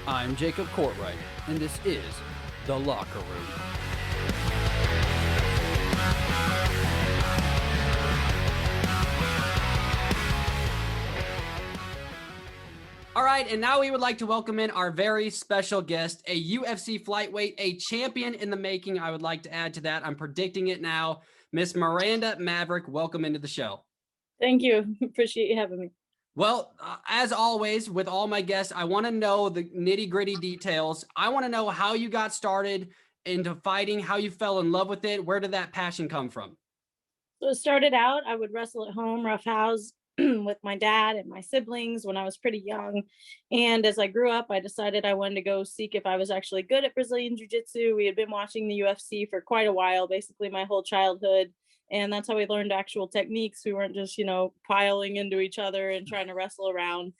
I'm Jacob Courtwright, and this is The Locker Room. All right, and now we would like to welcome in our very special guest, a UFC flyweight, a champion in the making. I would like to add to that. I'm predicting it now. Miss Miranda Maverick, welcome into the show. Thank you. Appreciate you having me. Well, as always, with all my guests, I want to know the nitty gritty details. I want to know how you got started into fighting, how you fell in love with it. Where did that passion come from? So it started out, I would wrestle at home, roughhouse with my dad and my siblings when I was pretty young. And as I grew up, I decided I wanted to go seek if I was actually good at Brazilian Jiu Jitsu. We had been watching the UFC for quite a while, basically my whole childhood. And that's how we learned actual techniques. We weren't just, piling into each other and trying to wrestle around.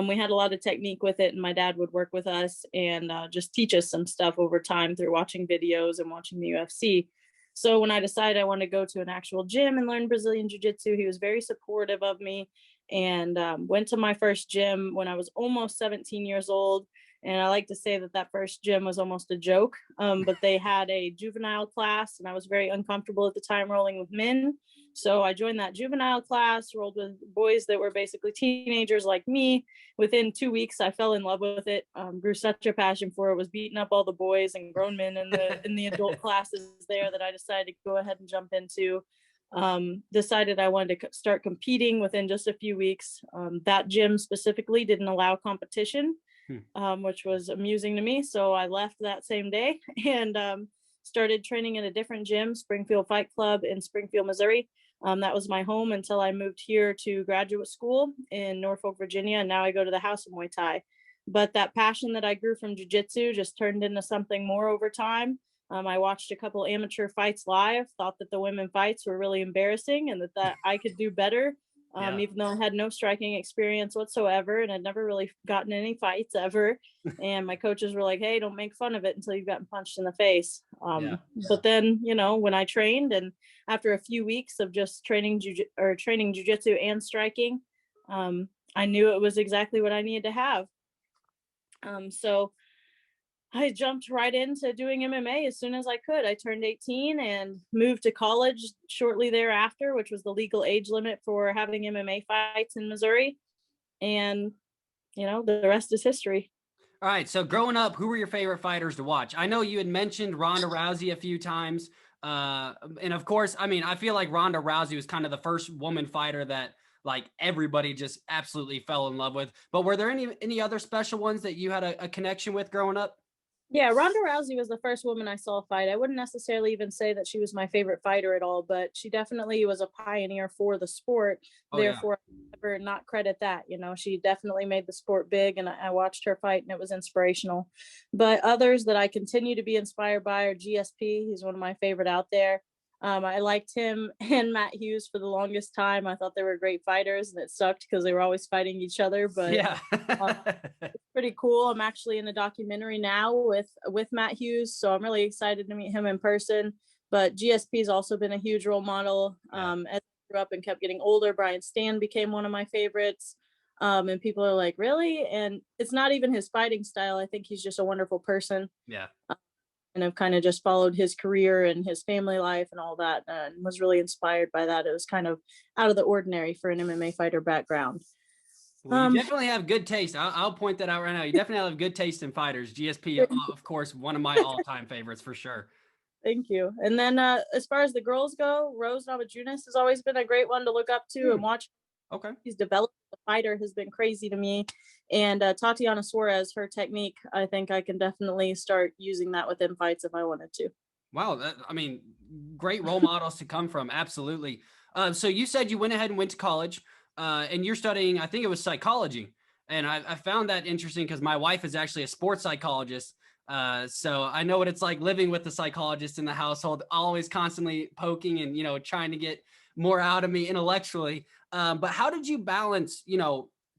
We had a lot of technique with it, and my dad would work with us and just teach us some stuff over time through watching videos and watching the UFC. So when I decided I wanted to go to an actual gym and learn Brazilian Jiu Jitsu, he was very supportive of me and went to my first gym when I was almost 17 years old. And I like to say that that first gym was almost a joke, but they had a juvenile class, and I was very uncomfortable at the time rolling with men. So I joined that juvenile class, rolled with boys that were basically teenagers like me. Within 2 weeks, I fell in love with it. Grew such a passion for it. Was beating up all the boys and grown men in the adult classes there that I decided to go ahead and jump into. Decided I wanted to start competing within just a few weeks. That gym specifically didn't allow competition, which was amusing to me. So I left that same day and started training at a different gym, Springfield Fight Club in Springfield, Missouri. That was my home until I moved here to graduate school in Norfolk, Virginia. And now I go to the House of Muay Thai. But that passion that I grew from jiu-jitsu just turned into something more over time. I watched a couple amateur fights live, thought that the women fights were really embarrassing and that I could do better. Yeah. Even though I had no striking experience whatsoever and I'd never really gotten any fights ever. And my coaches were like, hey, don't make fun of it until you've gotten punched in the face. Yeah. But then, when I trained and after a few weeks of just training jujitsu and striking, I knew it was exactly what I needed to have. So I jumped right into doing MMA as soon as I could. I turned 18 and moved to college shortly thereafter, which was the legal age limit for having MMA fights in Missouri. And, the rest is history. All right. So growing up, who were your favorite fighters to watch? I know you had mentioned Ronda Rousey a few times. And of course, I feel like Ronda Rousey was kind of the first woman fighter that like everybody just absolutely fell in love with. But were there any other special ones that you had a connection with growing up? Yeah, Ronda Rousey was the first woman I saw fight. I wouldn't necessarily even say that she was my favorite fighter at all, but she definitely was a pioneer for the sport. Oh yeah. Therefore, I never not credit that. She definitely made the sport big, and I watched her fight, and it was inspirational. But others that I continue to be inspired by are GSP. He's one of my favorite out there. I liked him and Matt Hughes for the longest time. I thought they were great fighters, and it sucked because they were always fighting each other. But Yeah. it's pretty cool. I'm actually in a documentary now with Matt Hughes, so I'm really excited to meet him in person. But GSP's also been a huge role model. As I grew up and kept getting older, Brian Stan became one of my favorites. And people are like, really? And it's not even his fighting style. I think he's just a wonderful person. Yeah. And I've kind of just followed his career and his family life and all that, and was really inspired by that. It was kind of out of the ordinary for an MMA fighter background. Well, you definitely have good taste. I'll point that out right now. You definitely have good taste in fighters. GSP, of course, one of my all-time favorites for sure. Thank you. And then as far as the girls go, Rose Namajunas has always been a great one to look up to and watch. Okay. She's developed. The fighter has been crazy to me. And Tatiana Suarez, her technique, I think I can definitely start using that within fights if I wanted to. Wow. Great role models to come from. Absolutely. So you said you went ahead and went to college and you're studying, I think it was psychology. And I found that interesting because my wife is actually a sports psychologist. So I know what it's like living with the psychologist in the household, always constantly poking and, trying to get more out of me intellectually. But how did you balance,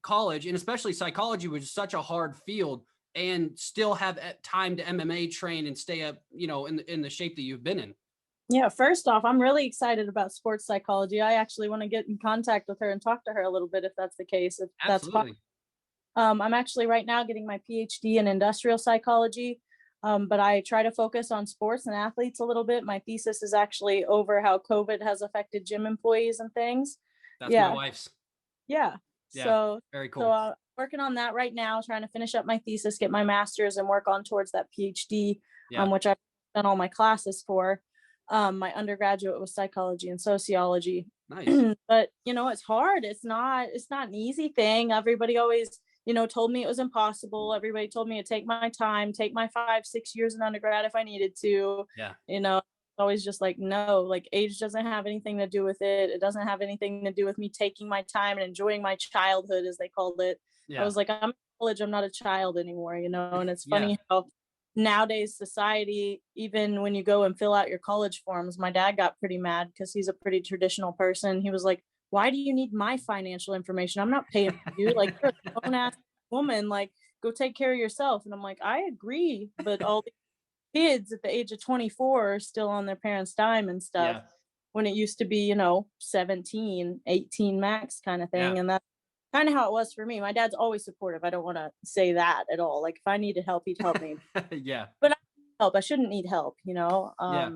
college and especially psychology, which is such a hard field, and still have time to MMA train and stay up, in the shape that you've been in? Yeah, first off, I'm really excited about sports psychology. I actually want to get in contact with her and talk to her a little bit if that's the case, if that's possible. Absolutely. I'm actually right now getting my PhD in industrial psychology, but I try to focus on sports and athletes a little bit. My thesis is actually over how COVID has affected gym employees and things. That's my Yeah, wife's. yeah. Yeah, So, very so cool. uh, working on that right now, trying to finish up my thesis, get my master's, and work on towards that PhD, Yeah, which I've done all my classes for. My undergraduate was psychology and sociology. nice. But it's hard. It's not an easy thing. Everybody always, told me it was impossible. Everybody told me to take my time, take my 5, 6 years in undergrad if I needed to. Yeah, You know, always just like, no, like age doesn't have anything to do with it. It doesn't have anything to do with me taking my time and enjoying my childhood, as they called it. I yeah, was like, I'm in college, I'm not a child anymore, and it's yeah. funny how nowadays society, even when you go and fill out your college forms, my dad got pretty mad because he's a pretty traditional person. He was like, why do you need my financial information? I'm not paying for you. Like, you're a grown ass woman. Like, go take care of yourself. And I'm like, I agree, but all the kids at the age of 24 are still on their parents' dime and stuff, Yeah, when it used to be 17, 18 max kind of yeah, thing. And that's kind of how it was for me. My dad's always supportive. I don't want to say that at all. Like, if I needed help, he'd help me, yeah, but I shouldn't need help. yeah,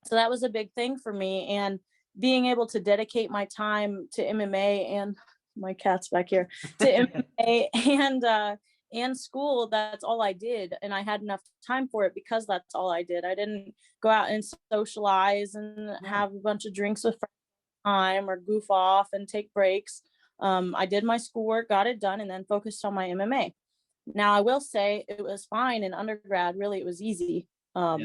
So that was a big thing for me. And being able to dedicate my time to MMA, and my cat's back here, to MMA and school, that's all I did. And I had enough time for it because that's all I did. I didn't go out and socialize and yeah, have a bunch of drinks with friends time or goof off and take breaks. I did my schoolwork, got it done, and then focused on my MMA. Now, I will say it was fine in undergrad. Really, it was easy. yeah,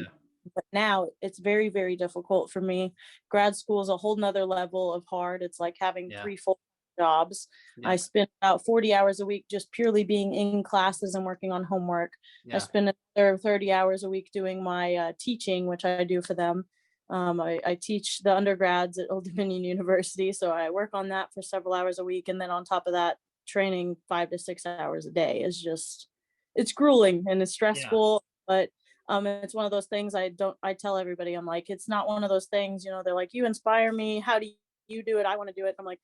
But now it's very, very difficult for me. Grad school is a whole nother level of hard. It's like having yeah, three full jobs. I yeah, spend about 40 hours a week just purely being in classes and working on homework. I yeah, spend another 30 hours a week doing my teaching, which I do for them. I teach the undergrads at Old Dominion University, so I work on that for several hours a week. And then on top of that, training 5 to 6 hours a day is just, it's grueling and it's yeah, stressful. But it's one of those things I tell everybody, I'm like, it's not one of those things, they're like, you inspire me. How do you do it? I want to do it. I'm like,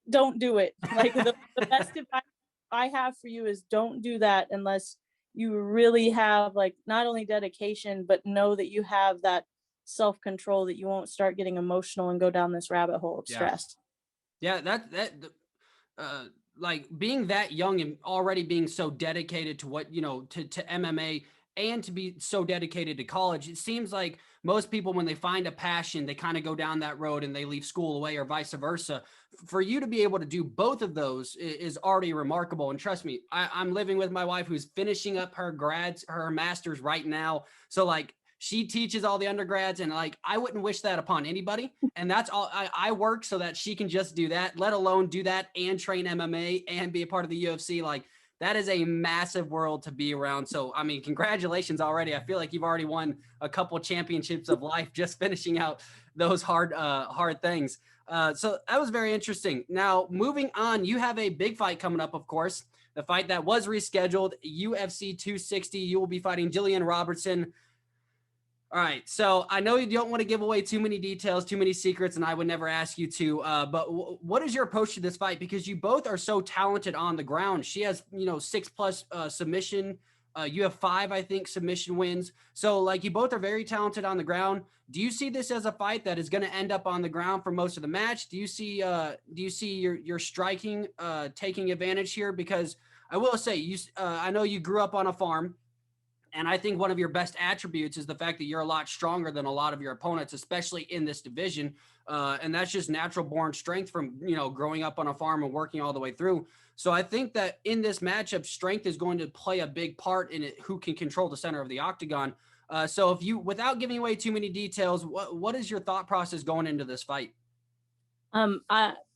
don't do it. Like, the best advice I have for you is don't do that unless you really have, like, not only dedication, but know that you have that self-control, that you won't start getting emotional and go down this rabbit hole of yeah, stress. yeah. Uh, like being that young and already being so dedicated to what to MMA and to be so dedicated to college, it seems like most people when they find a passion they kind of go down that road and they leave school away or vice versa. For you to be able to do both of those is already remarkable. And trust me, I'm living with my wife who's finishing up her master's right now, so like she teaches all the undergrads, and like I wouldn't wish that upon anybody. And that's all I work so that she can just do that, let alone do that and train MMA and be a part of the UFC. Like that is a massive world to be around. So, I mean, congratulations already. I feel like you've already won a couple championships of life just finishing out those hard things. So that was very interesting. Now, moving on, you have a big fight coming up, of course. The fight that was rescheduled, UFC 260. You will be fighting Jillian Robertson. All right. So I know you don't want to give away too many details, too many secrets, and I would never ask you to. But what is your approach to this fight? Because you both are so talented on the ground. She has, 6+ submission. You have 5, I think, submission wins. So like you both are very talented on the ground. Do you see this as a fight that is going to end up on the ground for most of the match? Do you see your striking taking advantage here? Because I will say I know you grew up on a farm. And I think one of your best attributes is the fact that you're a lot stronger than a lot of your opponents, especially in this division. And that's just natural born strength from, growing up on a farm and working all the way through. So I think that in this matchup, strength is going to play a big part in it, who can control the center of the octagon. So if you, without giving away too many details, what is your thought process going into this fight?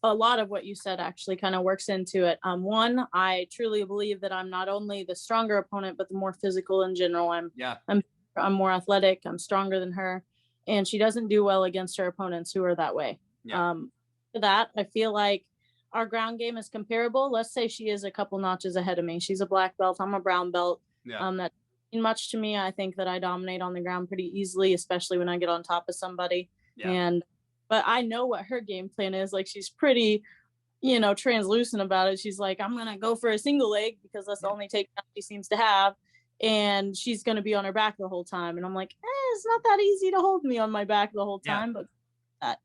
A lot of what you said actually kind of works into it. One, I truly believe that I'm not only the stronger opponent, but the more physical in general. Yeah. I'm more athletic. I'm stronger than her, and she doesn't do well against her opponents who are that way. Yeah. For that, I feel like our ground game is comparable. Let's say she is a couple notches ahead of me. She's a black belt. I'm a brown belt. Yeah. That much to me. I think that I dominate on the ground pretty easily, especially when I get on top of somebody. Yeah. And but I know what her game plan is. Like, she's pretty translucent about it. She's like, I'm gonna go for a single leg because that's the only takedown she seems to have, and she's gonna be on her back the whole time. And I'm like, it's not that easy to hold me on my back the whole Yeah. time. But that,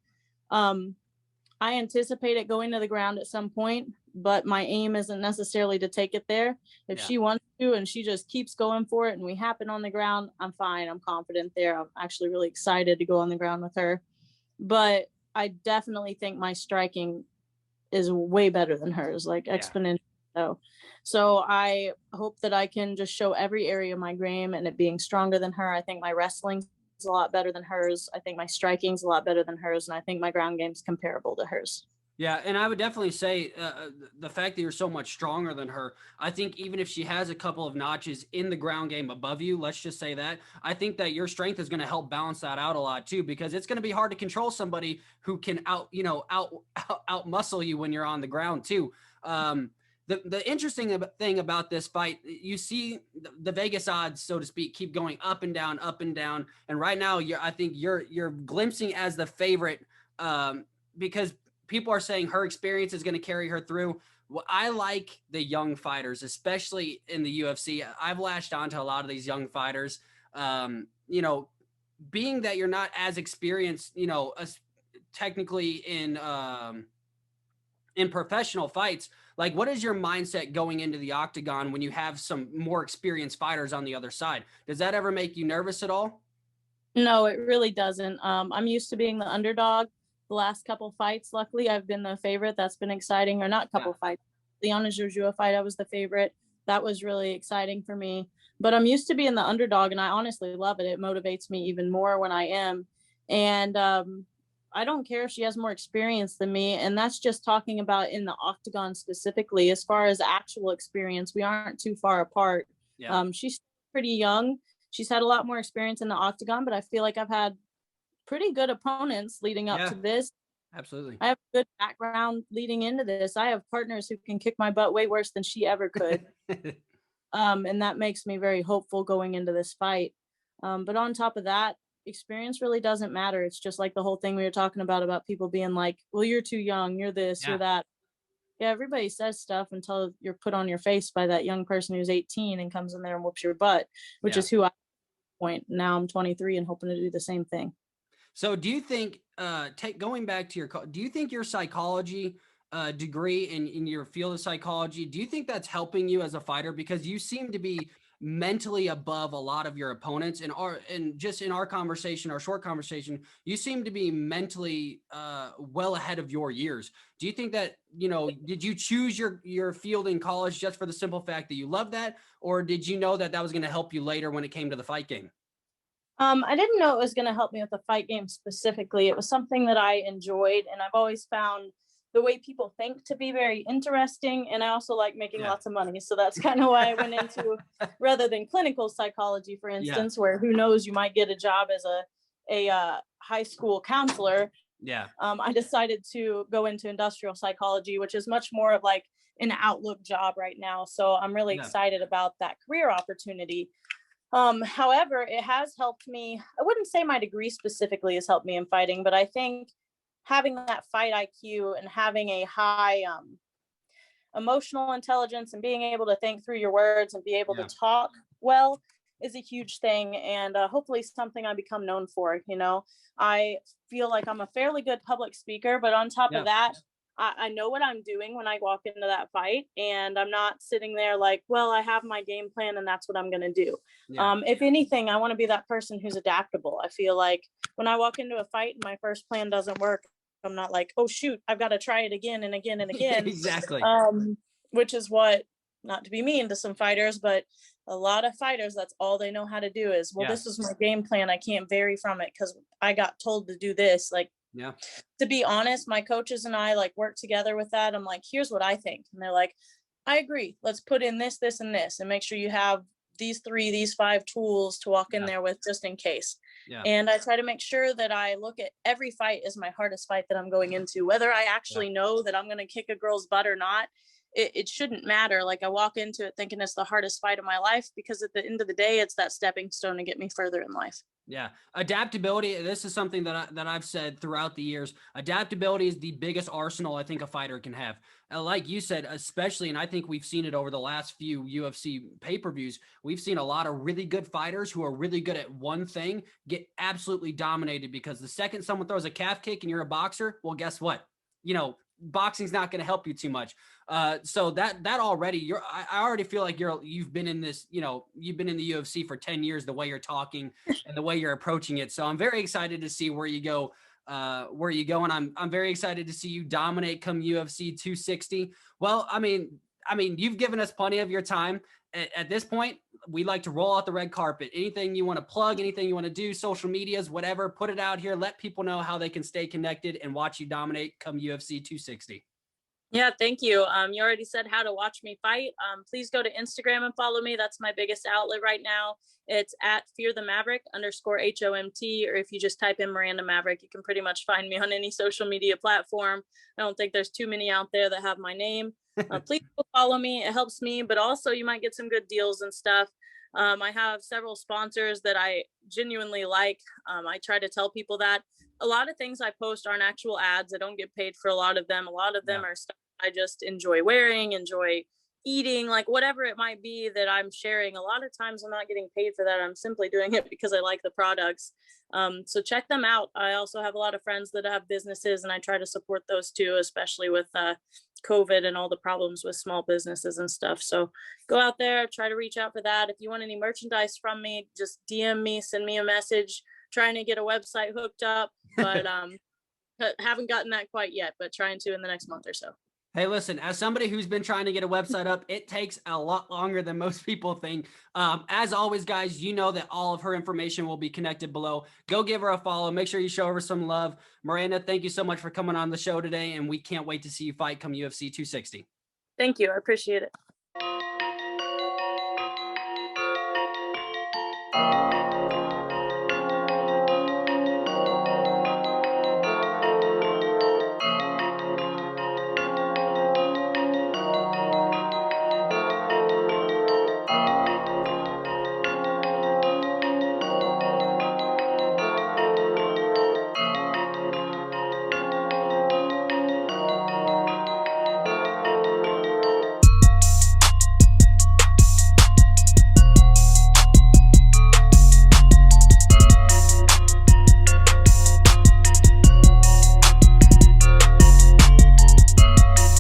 I anticipate it going to the ground at some point, but my aim isn't necessarily to take it there. If she wants to and she just keeps going for it and we happen on the ground, I'm fine. I'm confident there. I'm actually really excited to go on the ground with her. But I definitely think my striking is way better than hers, like exponentially so. So I hope that I can just show every area of my game and it being stronger than her. I think my wrestling's a lot better than hers. I think my striking's a lot better than hers, and I think my ground game's comparable to hers. Yeah, and I would definitely say the fact that you're so much stronger than her, I think even if she has a couple of notches in the ground game above you, let's just say that, I think that your strength is going to help balance that out a lot too, because it's going to be hard to control somebody who can out muscle you when you're on the ground too. The interesting thing about this fight, you see the Vegas odds, so to speak, keep going up and down, and right now I think you're glimpsing as the favorite because people are saying her experience is going to carry her through. Well, I like the young fighters, especially in the UFC. I've latched onto a lot of these young fighters. Being that you're not as experienced, technically in professional fights, like what is your mindset going into the octagon when you have some more experienced fighters on the other side? Does that ever make you nervous at all? No, it really doesn't. I'm used to being the underdog. The last couple fights, luckily, I've been the favorite. That's been exciting. Or not couple fights. The Ana Jojua fight, I was the favorite. That was really exciting for me. But I'm used to being the underdog, and I honestly love it. It motivates me even more when I am. And I don't care if she has more experience than me. And that's just talking about in the octagon specifically. As far as actual experience, we aren't too far apart. Yeah. She's pretty young. She's had a lot more experience in the octagon, but I feel like I've had pretty good opponents leading up to this. Absolutely. I have a good background leading into this. I have partners who can kick my butt way worse than she ever could. And that makes me very hopeful going into this fight. But on top of that, experience really doesn't matter. It's just like the whole thing we were talking about people being like, well, you're too young, you're this, you're that. Yeah, everybody says stuff until you're put on your face by that young person who's 18 and comes in there and whoops your butt, which is who I point. Now I'm 23 and hoping to do the same thing. So do you think, going back to do you think your psychology degree in your field of psychology, do you think that's helping you as a fighter? Because you seem to be mentally above a lot of your opponents, and just in our conversation, our short conversation, you seem to be mentally well ahead of your years. Do you think that, did you choose your field in college just for the simple fact that you love that? Or did you know that was going to help you later when it came to the fight game? I didn't know it was going to help me with the fight game specifically. It was something that I enjoyed, and I've always found the way people think to be very interesting. And I also like making lots of money. So that's kind of why I went into, rather than clinical psychology, for instance, where who knows, you might get a job as a high school counselor. I decided to go into industrial psychology, which is much more of like an outlook job right now. So I'm really excited about that career opportunity. However, it has helped me. I wouldn't say my degree specifically has helped me in fighting, but I think having that fight IQ and having a high emotional intelligence and being able to think through your words and be able to talk well is a huge thing, and hopefully something I become known for. I feel like I'm a fairly good public speaker, but on top of that, I know what I'm doing when I walk into that fight, and I'm not sitting there like, well, I have my game plan and that's what I'm going to do. If anything, I want to be that person who's adaptable. I feel like when I walk into a fight and my first plan doesn't work, I'm not like, oh shoot, I've got to try it again and again and again. Exactly. Which is what, not to be mean to some fighters, but a lot of fighters, that's all they know how to do is, well, this is my game plan. I can't vary from it because I got told to do this. Like, to be honest, my coaches and I like work together with that. I'm like, here's what I think. And they're like, I agree. Let's put in this, this, and this, and make sure you have these 5 tools to walk in there with just in case. And I try to make sure that I look at every fight as my hardest fight that I'm going into, whether I actually know that I'm going to kick a girl's butt or not. it shouldn't matter. Like, I walk into it thinking it's the hardest fight of my life, because at the end of the day, it's that stepping stone to get me further in life. Yeah, adaptability. This is something that I've said throughout the years. Adaptability is the biggest arsenal I think a fighter can have. Like you said, especially, and I think we've seen it over the last few UFC pay-per-views. We've seen a lot of really good fighters who are really good at one thing get absolutely dominated, because the second someone throws a calf kick and you're a boxer, well, guess what? Boxing's not going to help you too much. So that already, I already feel like you've been in this, you've been in the UFC for 10 years, the way you're talking and the way you're approaching it. So I'm very excited to see where you go. And I'm very excited to see you dominate come UFC 260. Well, I mean, you've given us plenty of your time. At this point, we like to roll out the red carpet. Anything you want to plug, anything you want to do, social medias, whatever, put it out here. Let people know how they can stay connected and watch you dominate come UFC 260. Yeah, thank you. You already said how to watch me fight. Please go to Instagram and follow me. That's my biggest outlet right now. It's at Fear the Maverick _HOMT, or if you just type in Miranda Maverick, you can pretty much find me on any social media platform. I don't think there's too many out there that have my name. Please follow me. It helps me, but also you might get some good deals and stuff. I have several sponsors that I genuinely like. I try to tell people that a lot of things I post aren't actual ads. I don't get paid for a lot of them. A lot of them are stuff I just enjoy wearing, enjoy eating, like whatever it might be that I'm sharing. A lot of times I'm not getting paid for that. I'm simply doing it because I like the products. So check them out. I also have a lot of friends that have businesses, and I try to support those too, especially with COVID and all the problems with small businesses and stuff. So go out there, try to reach out for that. If you want any merchandise from me, just DM me, send me a message. Trying to get a website hooked up, but haven't gotten that quite yet, but trying to in the next month or so. Hey, listen, as somebody who's been trying to get a website up, it takes a lot longer than most people think. As always, guys, you know that all of her information will be connected below. Go give her a follow. Make sure you show her some love. Miranda, thank you so much for coming on the show today, and we can't wait to see you fight come UFC 260. Thank you. I appreciate it.